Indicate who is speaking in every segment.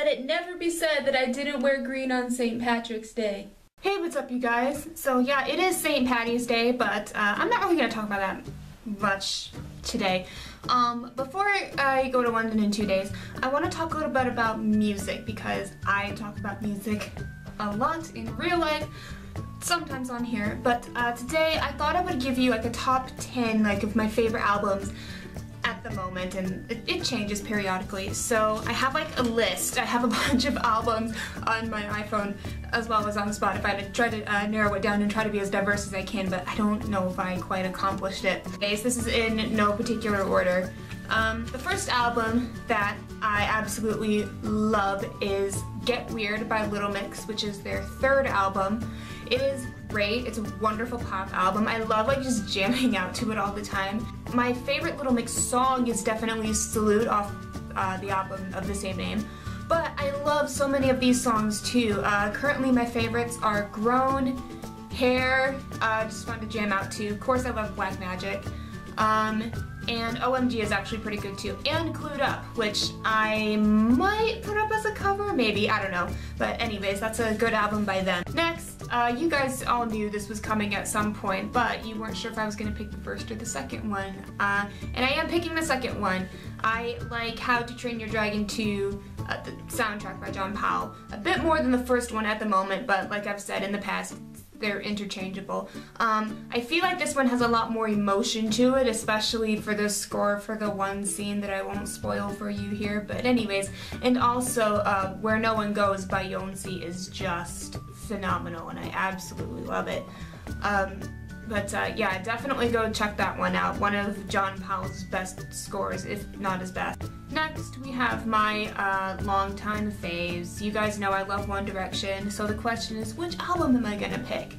Speaker 1: Let it never be said that I didn't wear green on St. Patrick's Day.
Speaker 2: Hey, what's up you guys? So yeah, it is St. Patty's Day, but I'm not really going to talk about that much today. Before I go to London in 2 days, I want to talk a little bit about music because I talk about music a lot in real life, sometimes on here, but today I thought I would give you like a top 10 of my favorite albums at the moment, and it changes periodically. So I have like a list. I have a bunch of albums on my iPhone as well as on Spotify to try to narrow it down and try to be as diverse as I can, but I don't know if I quite accomplished it. Anyways, this is in no particular order. The first album that I absolutely love is Get Weird by Little Mix, which is their third album. It is great. It's a wonderful pop album. I love just jamming out to it all the time. My favorite Little Mix song is definitely Salute off the album of the same name. But I love so many of these songs too. Currently my favorites are Grown, Hair, just fun to jam out to. Of course I love Black Magic. And OMG is actually pretty good too. And Clued Up, which I might put up as a cover, maybe, I don't know. But anyways, that's a good album by them. Next, you guys all knew this was coming at some point, but you weren't sure if I was going to pick the first or the second one. And I am picking the second one. I like How to Train Your Dragon 2, the soundtrack by John Powell, a bit more than the first one at the moment, but like I've said in the past, they're interchangeable. I feel like this one has a lot more emotion to it, especially for the score for the one scene that I won't spoil for you here, but anyways. And also, Where No One Goes by Yonsei is just phenomenal, and I absolutely love it. Yeah, definitely go check that one out. One of John Powell's best scores, if not his best. Next, we have my longtime faves. You guys know I love One Direction, so the question is, which album am I gonna pick?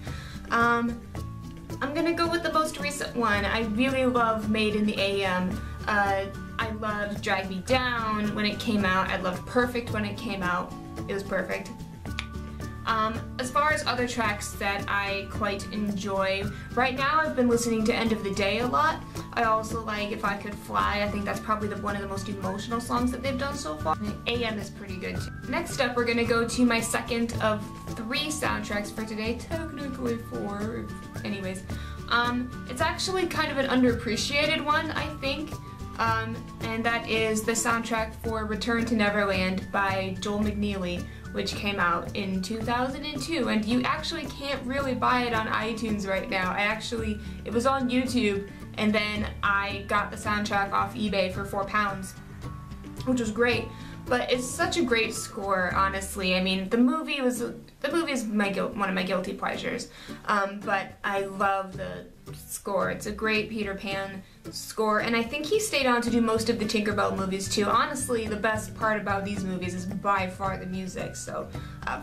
Speaker 2: I'm gonna go with the most recent one. I really love Made in the AM. I loved Drag Me Down when it came out. I loved Perfect when it came out. It was perfect. As far as other tracks that I quite enjoy, right now I've been listening to End of the Day a lot. I also like If I Could Fly. I think that's probably one of the most emotional songs that they've done so far. AM is pretty good too. Next up, we're gonna go to my second of 3 soundtracks for today, technically 4, anyways. It's actually kind of an underappreciated one, I think. And that is the soundtrack for Return to Neverland by Joel McNeely, which came out in 2002, and you actually can't really buy it on iTunes right now. It was on YouTube, and then I got the soundtrack off eBay for £4, which was great. But it's such a great score, honestly. I mean, the movie is one of my guilty pleasures, but I love the score. It's a great Peter Pan score, and I think he stayed on to do most of the Tinkerbell movies too. Honestly, the best part about these movies is by far the music, so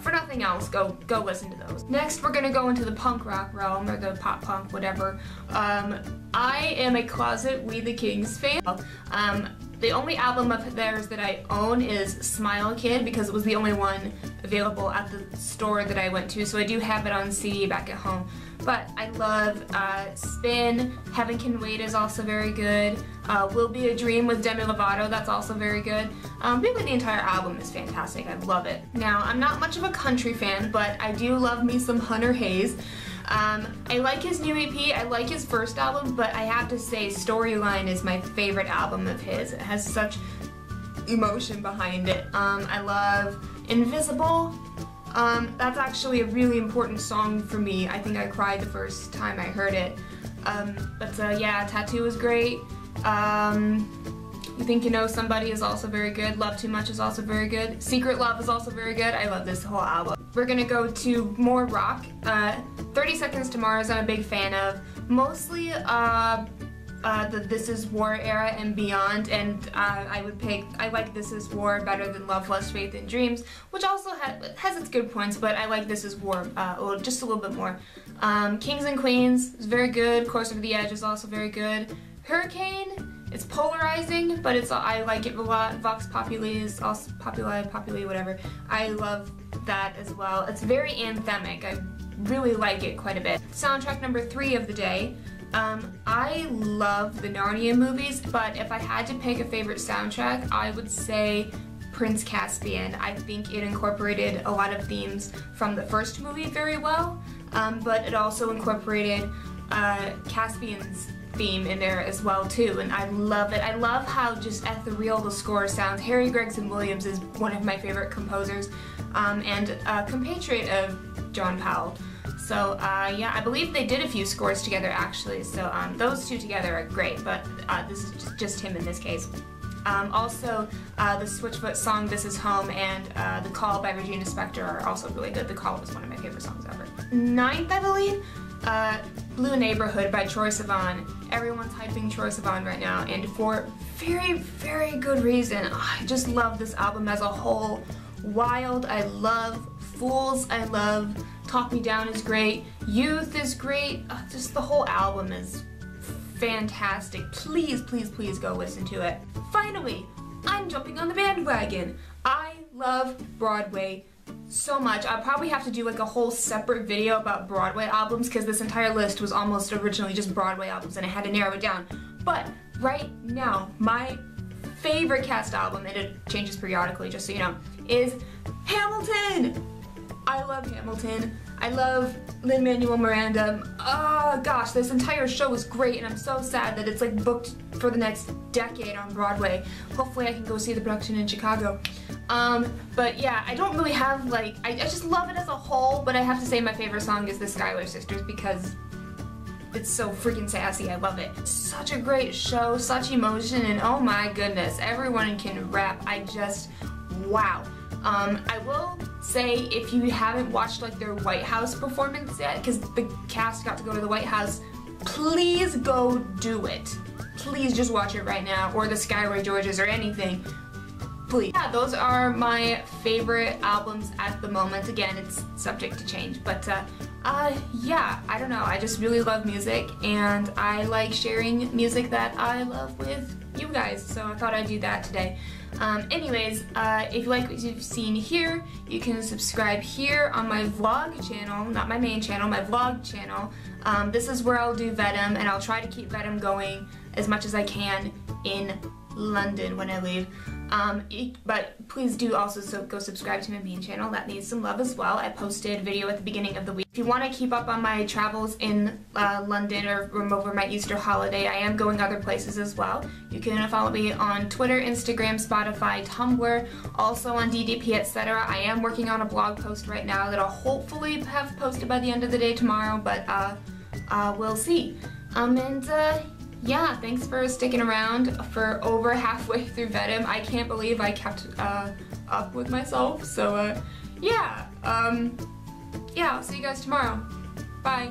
Speaker 2: for nothing else, go listen to those. Next, we're gonna go into the punk rock realm, or the pop punk, whatever. I am a closet We the Kings fan. The only album of theirs that I own is Smile Kid, because it was the only one available at the store that I went to, so I do have it on CD back at home. But I love Spin, Heaven Can Wait is also very good, Will Be a Dream with Demi Lovato, that's also very good. Really the entire album is fantastic, I love it. Now, I'm not much of a country fan, but I do love me some Hunter Hayes. I like his new EP, I like his first album, but I have to say Storyline is my favorite album of his. It has such emotion behind it. I love Invisible. That's actually a really important song for me. I think I cried the first time I heard it. Yeah, Tattoo is great. You Think You Know Somebody is also very good. Love Too Much is also very good. Secret Love is also very good. I love this whole album. We're gonna go to more rock. 30 Seconds to Mars I'm a big fan of. Mostly the This Is War era and beyond, and I like This Is War better than Love, Lust, Faith, and Dreams, which also has its good points, but I like This Is War just a little bit more. Kings and Queens is very good. Course Over the Edge is also very good. Hurricane, it's polarizing, but I like it a lot. Vox Populi is also Populi, whatever. I love that as well. It's very anthemic. I really like it quite a bit. Soundtrack number 3 of the day. I love the Narnia movies, but if I had to pick a favorite soundtrack, I would say Prince Caspian. I think it incorporated a lot of themes from the first movie very well, but it also incorporated Caspian's theme in there as well too, and I love it. I love how just ethereal the score sounds. Harry Gregson Williams is one of my favorite composers, and a compatriot of John Powell. So yeah, I believe they did a few scores together actually, so those two together are great, but this is just him in this case. Also, the Switchfoot song This Is Home and The Call by Regina Spektor are also really good. The Call was one of my favorite songs ever. Ninth, I believe, Blue Neighborhood by Troye Sivan. Everyone's hyping Troye Sivan right now, and for very, very good reason. I just love this album as a whole. Wild, I love. Fools, I love. Talk Me Down is great. Youth is great. Just the whole album is fantastic. Please, please, please go listen to it. Finally, I'm jumping on the bandwagon. I love Broadway so much. I'll probably have to do like a whole separate video about Broadway albums because this entire list was almost originally just Broadway albums and I had to narrow it down. But right now, my favorite cast album, and it changes periodically just so you know, is Hamilton! I love Hamilton. I love Lin-Manuel Miranda. Oh gosh, this entire show is great and I'm so sad that it's like booked for the next decade on Broadway. Hopefully I can go see the production in Chicago. But yeah, I don't really have like, I just love it as a whole, but I have to say my favorite song is the Schuyler Sisters because it's so freaking sassy. I love it. Such a great show, such emotion, and oh my goodness, everyone can rap. I just, wow. I will say if you haven't watched like their White House performance yet, because the cast got to go to the White House, please go do it. Please just watch it right now, or the Skyway Georges or anything. Please. Yeah, those are my favorite albums at the moment. Again, it's subject to change, but yeah, I don't know. I just really love music, and I like sharing music that I love with you guys, so I thought I'd do that today. Anyways, if you like what you've seen here, you can subscribe here on my vlog channel, not my main channel, my vlog channel. This is where I'll do VEDIM, and I'll try to keep VEDIM going as much as I can in London when I leave. But please do also go subscribe to my main channel. That needs some love as well. I posted a video at the beginning of the week. If you want to keep up on my travels in London or over my Easter holiday, I am going other places as well. You can follow me on Twitter, Instagram, Spotify, Tumblr, also on DDP, etc. I am working on a blog post right now that I'll hopefully have posted by the end of the day tomorrow, but we'll see. Yeah, thanks for sticking around for over halfway through VEDIM. I can't believe I kept up with myself, so yeah, yeah, I'll see you guys tomorrow. Bye.